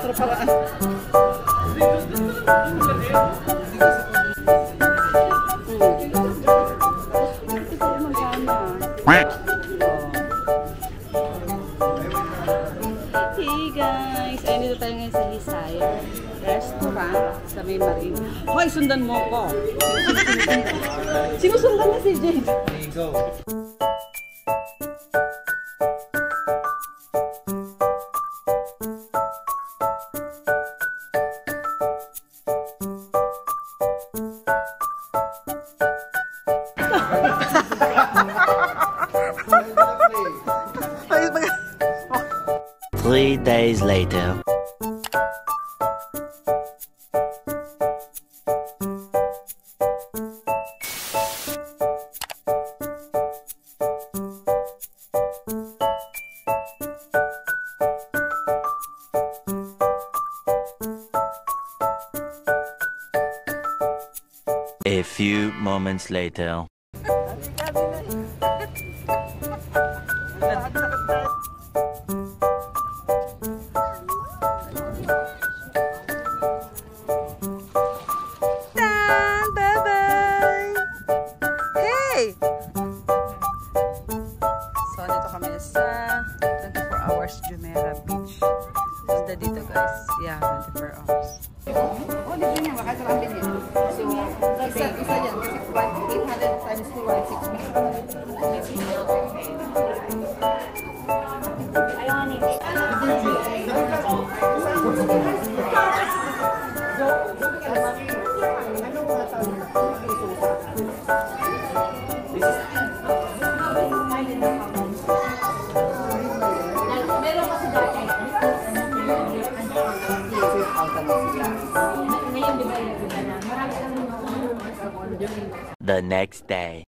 Para paraan. Hey guys! Ayun, dito tayo ngayon sa Hisaya Restaurant sa May Marine. Hoy, sundan mo ko! Sinusundan na si Jade. There you go. Three days later. A few moments later. Bye-bye! Hey! So, dito kami sa 24 hours Jumeirah Beach. Punta dito guys. Yeah, 24 hours. Oh, dito niya. Baka sarang bilhin. So, isa yan. Kasi 800 times 2, 160. The next day.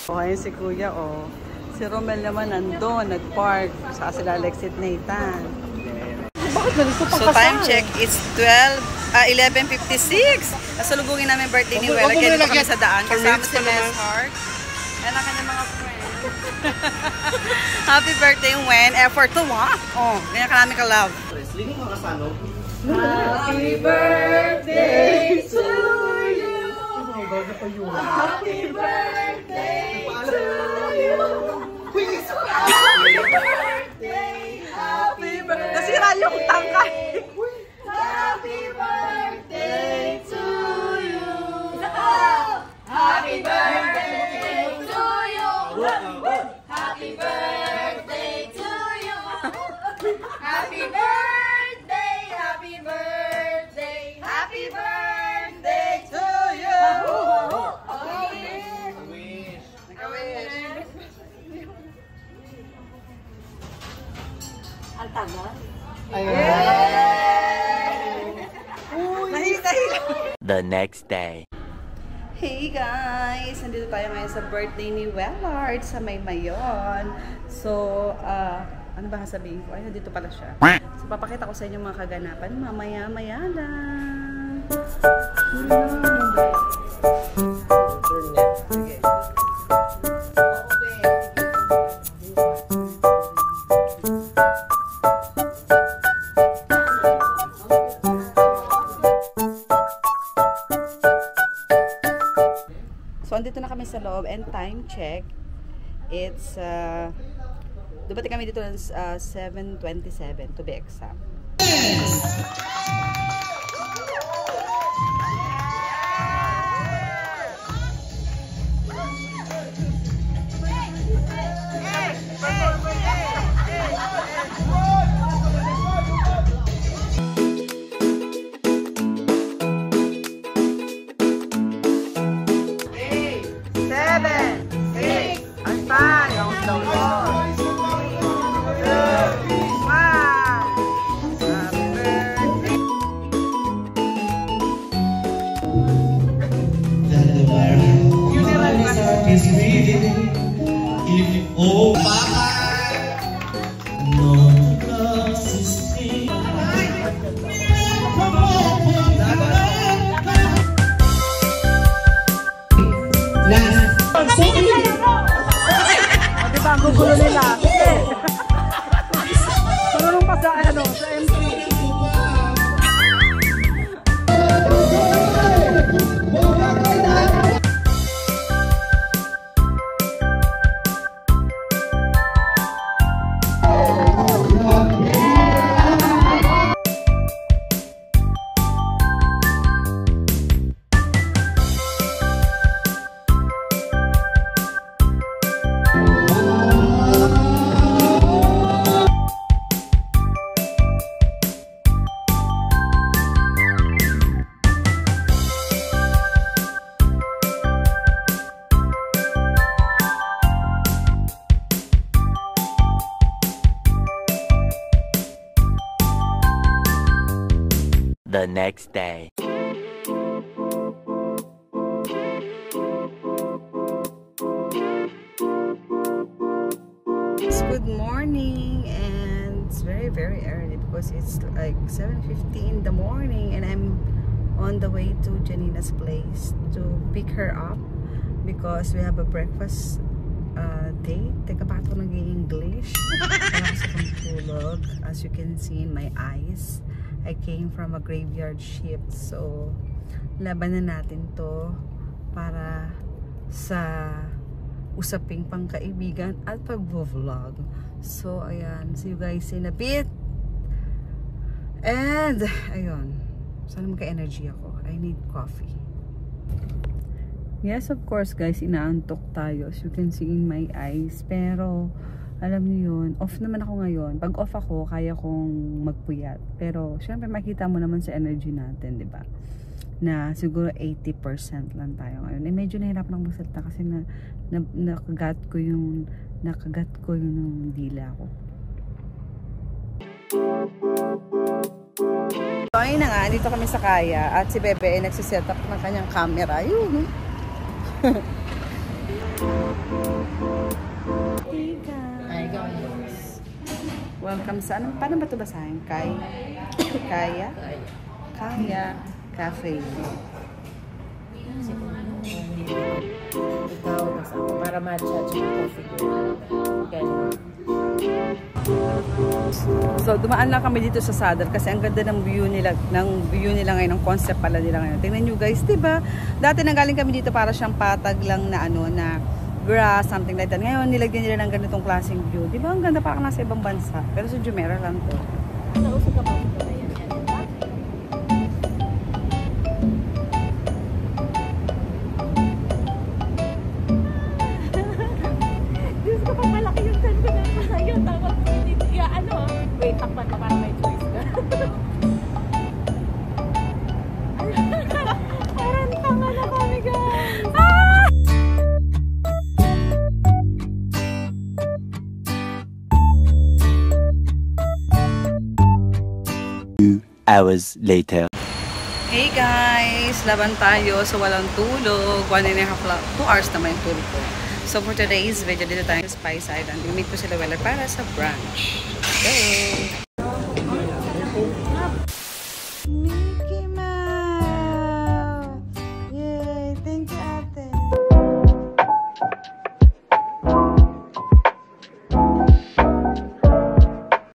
Ayun si Kuya, oh. Si Romel naman nandun, nag-park. Saka sila Alexit Nathan. Bakit nalito pa So time check, it's 11:56. Nasalubungin namin birthday ni Wela. Kaya dito kami sa daan. Kasama si Mes Heart. Yan ang kanyang mga friends. Happy birthday, Wen. Effort to, ha? Oh, ganyan ka namin ka-love. Happy birthday to you. Happy birthday to you. Happy birthday. Happy birthday. Nasira yung tangkay. Happy birthday to you. Happy birthday to you. Happy birthday to you. Happy birthday. Happy birthday. Happy birthday to you. Ang tagal. The next day. Hey guys! Nandito tayo ngayon sa birthday ni Wellard sa May Mayon. So, ano ba sabihin ko? Ay, nandito pala siya. So, papakita ko sa inyo mga kaganapan mamaya-maya lang. Sige. So, andito na kami sa loob and time check. It's, dumating kami dito 7:27 to be exact. The next day. It's good morning, and it's very early because it's like 7:50 in the morning, and I'm on the way to Janina's place to pick her up because we have a breakfast date. Teka, bakit ako nag-i-English? Kaya kasi akong tulog. As you can see in my eyes, I came from a graveyard shift, so labanan natin to para sa usaping pangkaibigan at pag-vlog. So, ayan. See you guys in a bit. And, ayun. Sana magka-energy ako. I need coffee. Yes, of course, guys. Inaantok tayo. As you can see in my eyes. Pero, alam niyo yun. Off naman ako ngayon. Pag off ako, kaya kong magpuyat. Pero, syempre, makita mo naman sa energy natin, di ba? Na siguro 80% lang tayo ngayon. Eh, medyo nahirap lang magsalita kasi nakagat ko yung dila ko. So, ayun na nga, dito kami sa Kaya at si Bebe ay nagsiset up ng kanyang camera. Yun. Hey guys. Welcome sa ano? Paano ba ito basahin? Kaya Cafe. Ikaw, mas ako. Para ma-judge yung coffee ko. Ganun. So, dumaan lang kami dito sa Saddle kasi ang ganda ng view nila ngayon, ng concept pala nila ngayon. Tingnan nyo guys, diba? Dati nanggaling kami dito para siyang patag lang na ano, na grass, something like that. Ngayon, nilagyan nila ng ganitong klaseng view. Diba? Ang ganda, parang nasa ibang bansa. Pero sa Jumeirah lang to. Nausap ka ba ito na yan? Diyos ko, pang malaki yung tan ko na sa'yo. Tawag mo dito. Ano? Wait, takpan ka para may choice ka. Parang tanga na kami, guys. Ah! 2 hours later. Hey guys! Laban tayo so walang tulog. 2 hours naman yung tulog ko. So for today's video, dito tayo sa Spice Island. I-meet ko sila Weller para sa brunch. Let's go!